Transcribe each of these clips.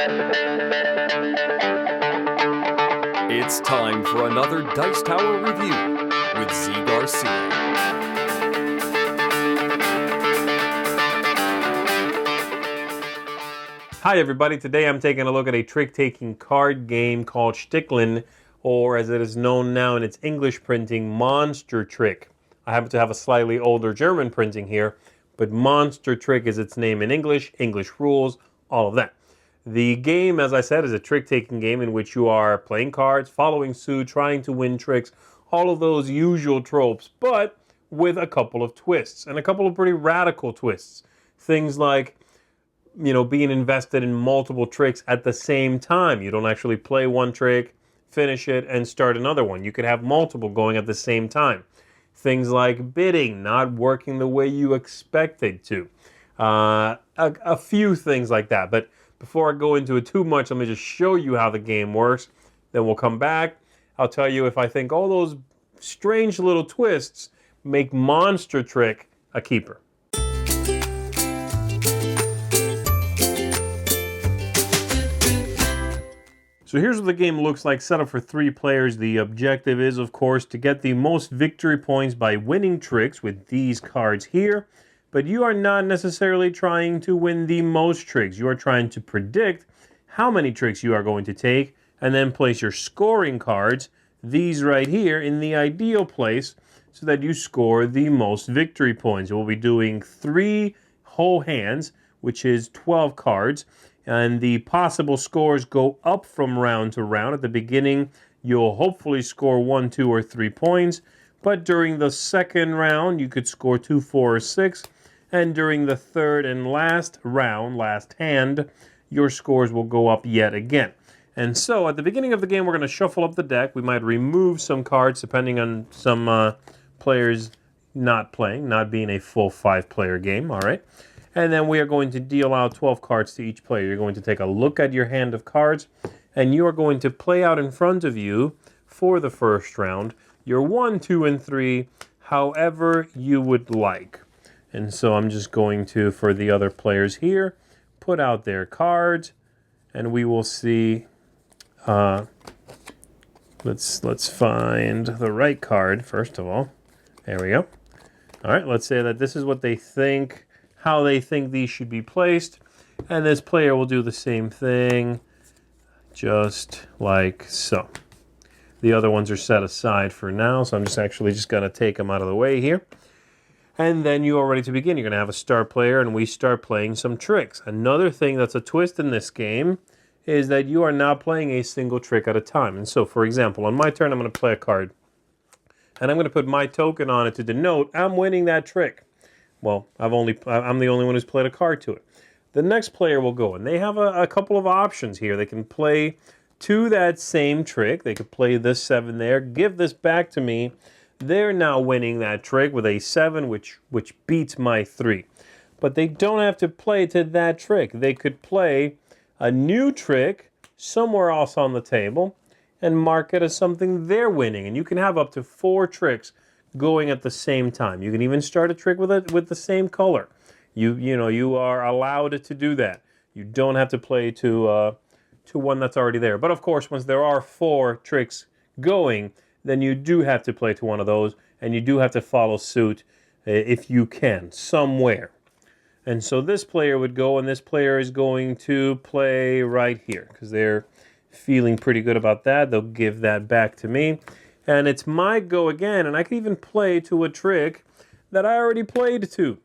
It's time for another Dice Tower review with Z. Garcia. Hi everybody, today I'm taking a look at a trick-taking card game called Sticklin', or as it is known now in its English printing, Monster Trick. I happen to have a slightly older German printing here, but Monster Trick is its name in English, English rules, all of that. The game, as I said, is a trick-taking game in which you are playing cards, following suit, trying to win tricks, all of those usual tropes, but with a couple of twists, and a couple of pretty radical twists. Things like, being invested in multiple tricks at the same time. You don't actually play one trick, finish it, and start another one. You could have multiple going at the same time. Things like bidding, not working the way you expected to. A few things like that, but before I go into it too much, let me just show you how the game works. Then we'll come back. I'll tell you if I think all those strange little twists make Monster Trick a keeper. So here's what the game looks like, set up for 3 players. The objective is, of course, to get the most victory points by winning tricks with these cards here. But you are not necessarily trying to win the most tricks. You are trying to predict how many tricks you are going to take and then place your scoring cards, these right here, in the ideal place so that you score the most victory points. We'll be doing 3 whole hands, which is 12 cards. And the possible scores go up from round to round. At the beginning, you'll hopefully score 1, 2, or 3 points. But during the second round, you could score 2, 4, or 6. And during the third and last round, last hand, your scores will go up yet again. And so at the beginning of the game, we're going to shuffle up the deck. We might remove some cards depending on some players not playing, not being a full 5-player game, all right? And then we are going to deal out 12 cards to each player. You're going to take a look at your hand of cards, and you are going to play out in front of you for the first round your 1, 2, and 3, however you would like. And so I'm just going to, for the other players here, put out their cards, and we will see. Let's find the right card first of all. There we go. All right, let's say that this is what they think, how they think these should be placed, and this player will do the same thing, just like so. The other ones are set aside for now, so I'm just going to take them out of the way here. And then you are ready to begin. You're going to have a star player, and we start playing some tricks. Another thing that's a twist in this game is that you are not playing a single trick at a time. And so, for example, on my turn, I'm going to play a card. And I'm going to put my token on it to denote I'm winning that trick. Well, I'm the only one who's played a card to it. The next player will go, and they have a couple of options here. They can play to that same trick. They could play this 7 there, give this back to me. They're now winning that trick with a 7, which beats my 3. But they don't have to play to that trick. They could play a new trick somewhere else on the table and mark it as something they're winning. And you can have up to 4 tricks going at the same time. You can even start a trick with the same color. You are allowed to do that. You don't have to play to one that's already there. But of course, once there are 4 tricks going, then you do have to play to one of those, and you do have to follow suit if you can, somewhere. And so this player would go, and this player is going to play right here, because they're feeling pretty good about that. They'll give that back to me. And it's my go again, and I can even play to a trick that I already played to.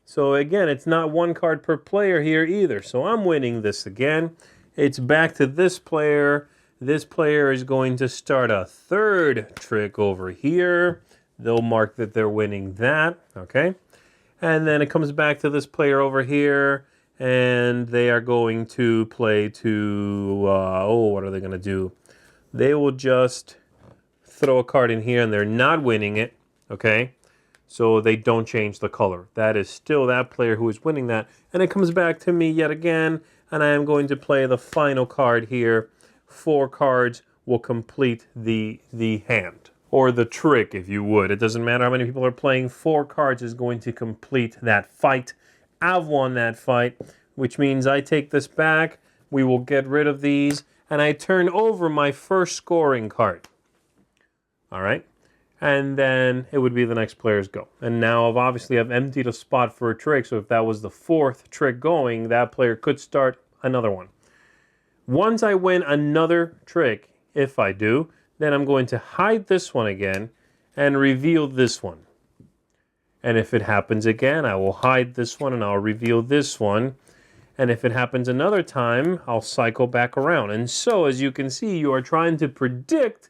So again, it's not 1 card per player here either. So I'm winning this again. It's back to this player. This player is going to start a 3rd trick over here. They'll mark that they're winning that, okay? And then it comes back to this player over here, and they are going to play to, what are they going to do? They will just throw a card in here, and they're not winning it, okay? So they don't change the color. That is still that player who is winning that. And it comes back to me yet again, and I am going to play the final card here. 4 cards will complete the hand, or the trick, if you would. It doesn't matter how many people are playing. 4 cards is going to complete that fight. I've won that fight, which means I take this back, we will get rid of these, and I turn over my first scoring card. All right? And then it would be the next player's go. And now I've emptied a spot for a trick, so if that was the fourth trick going, that player could start another one. Once I win another trick, if I do, then I'm going to hide this one again and reveal this one. And if it happens again, I will hide this one and I'll reveal this one. And if it happens another time, I'll cycle back around. And so, as you can see, you are trying to predict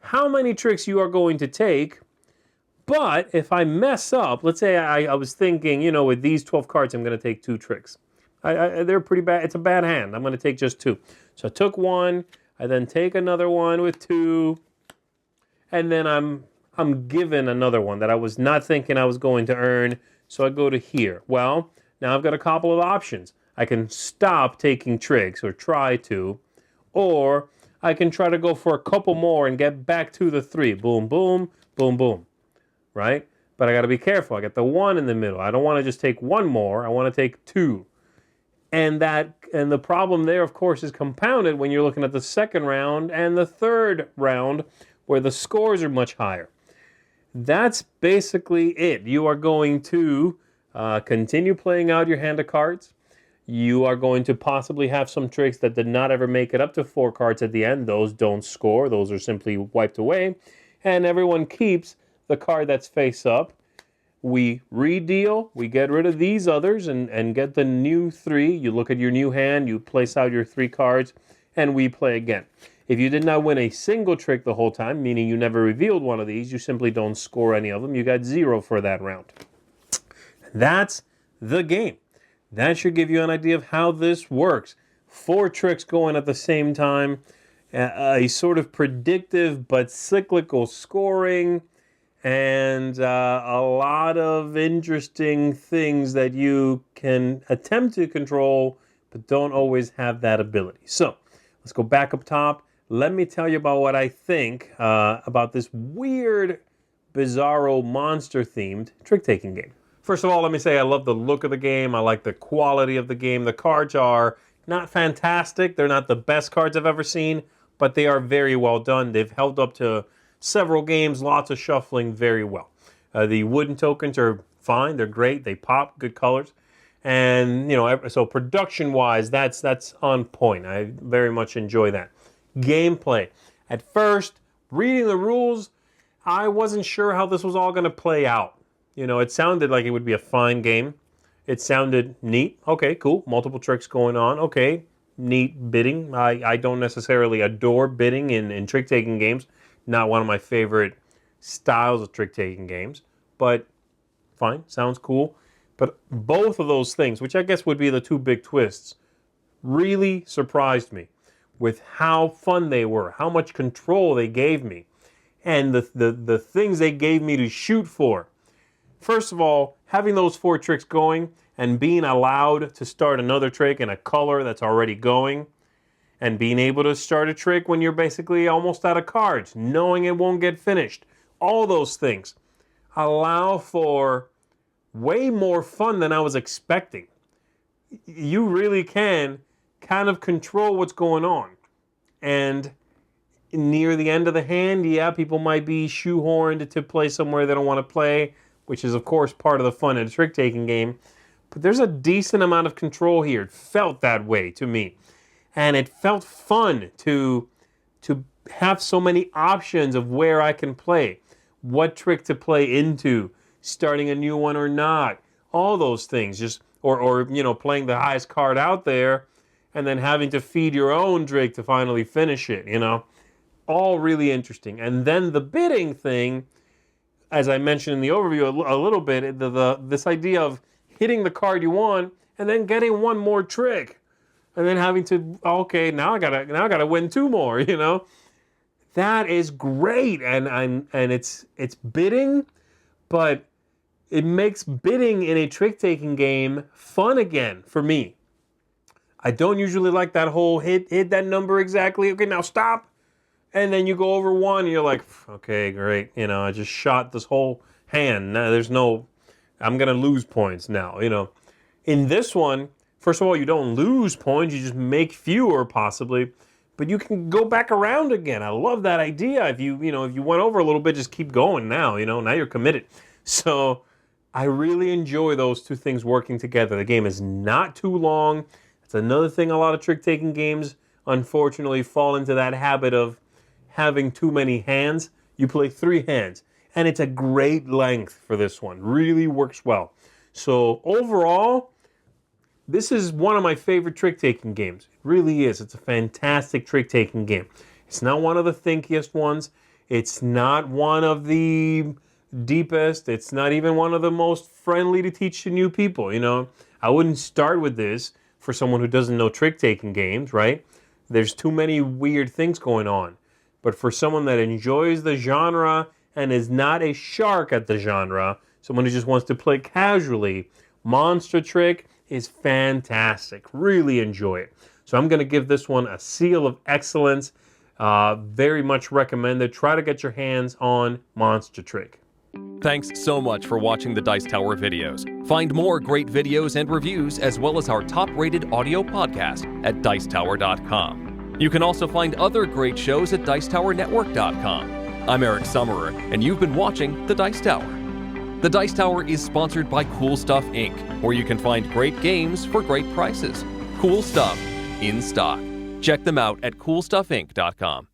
how many tricks you are going to take. But if I mess up, let's say I was thinking, with these 12 cards, I'm going to take 2 tricks. They're pretty bad. It's a bad hand. I'm going to take just 2. So I took 1. I then take another one with 2. And then I'm given another one that I was not thinking I was going to earn. So I go to here. Well, now I've got a couple of options. I can stop taking tricks or try to, or I can try to go for a couple more and get back to the 3. Boom, boom, boom, boom, right? But I got to be careful. I got the 1 in the middle. I don't want to just take 1 more. I want to take 2. And the problem there, of course, is compounded when you're looking at the second round and the third round where the scores are much higher. That's basically it. You are going to continue playing out your hand of cards. You are going to possibly have some tricks that did not ever make it up to 4 cards at the end. Those don't score. Those are simply wiped away. And everyone keeps the card that's face up. We redeal. We get rid of these others and get the new 3. You look at your new hand. You place out your 3 cards. And we play again. If you did not win a single trick the whole time, meaning you never revealed one of these, you simply don't score any of them. You got 0 for that round. That's the game. That should give you an idea of how this works. 4 tricks going at the same time, a sort of predictive but cyclical scoring, and a lot of interesting things that you can attempt to control, but don't always have that ability. So let's go back up top. Let me tell you about what I think about this weird, bizarro, monster-themed trick-taking game. First of all, let me say I love the look of the game. I like the quality of the game. The cards are not fantastic. They're not the best cards I've ever seen, but they are very well done. They've held up to several games, lots of shuffling, very well. The wooden tokens are fine. They're great. They pop, good colors. And, so production-wise, that's on point. I very much enjoy that. Gameplay. At first, reading the rules, I wasn't sure how this was all going to play out. It sounded like it would be a fine game. It sounded neat. Okay, cool. Multiple tricks going on. Okay, neat bidding. I don't necessarily adore bidding in trick-taking games. Not one of my favorite styles of trick-taking games. But fine, sounds cool. But both of those things, which I guess would be the 2 big twists, really surprised me with how fun they were, how much control they gave me, and the things they gave me to shoot for. First of all, having those 4 tricks going and being allowed to start another trick in a color that's already going, and being able to start a trick when you're basically almost out of cards, knowing it won't get finished. All those things allow for way more fun than I was expecting. You really can kind of control what's going on. And near the end of the hand, yeah, people might be shoehorned to play somewhere they don't want to play, which is, of course, part of the fun in a trick-taking game. But there's a decent amount of control here. It felt that way to me. And it felt fun to have so many options of where I can play, what trick to play into, starting a new one or not, all those things. Just or playing the highest card out there and then having to feed your own trick to finally finish it, All really interesting. And then the bidding thing, as I mentioned in the overview a little bit, this idea of hitting the card you want and then getting one more trick, and then having to now I gotta win 2 more. That is great, and it's bidding, but it makes bidding in a trick-taking game fun again for me. I don't usually like that whole hit that number exactly. Okay, now stop. And then you go over 1 and you're like, okay, great. I just shot this whole hand. Now I'm going to lose points now, In this one, first of all, you don't lose points, you just make fewer possibly, but you can go back around again. I love that idea. If you went over a little bit, just keep going now, now you're committed. So I really enjoy those two things working together. The game is not too long. It's another thing a lot of trick-taking games, unfortunately, fall into that habit of having too many hands. You play 3 hands, and it's a great length for this one. Really works well. So overall, this is one of my favorite trick-taking games. It really is. It's a fantastic trick-taking game. It's not one of the thinkiest ones. It's not one of the deepest. It's not even one of the most friendly to teach to new people. I wouldn't start with this for someone who doesn't know trick-taking games, right? There's too many weird things going on. But for someone that enjoys the genre and is not a shark at the genre, someone who just wants to play casually, Monster Trick is fantastic. Really enjoy it. So I'm going to give this one a seal of excellence. Very much recommended. Try to get your hands on Monster Trick. Thanks so much for watching the Dice Tower videos. Find more great videos and reviews, as well as our top-rated audio podcast at Dicetower.com. You can also find other great shows at DicetowerNetwork.com. I'm Eric Summerer, and you've been watching The Dice Tower. The Dice Tower is sponsored by Cool Stuff Inc., where you can find great games for great prices. Cool stuff in stock. Check them out at CoolStuffInc.com.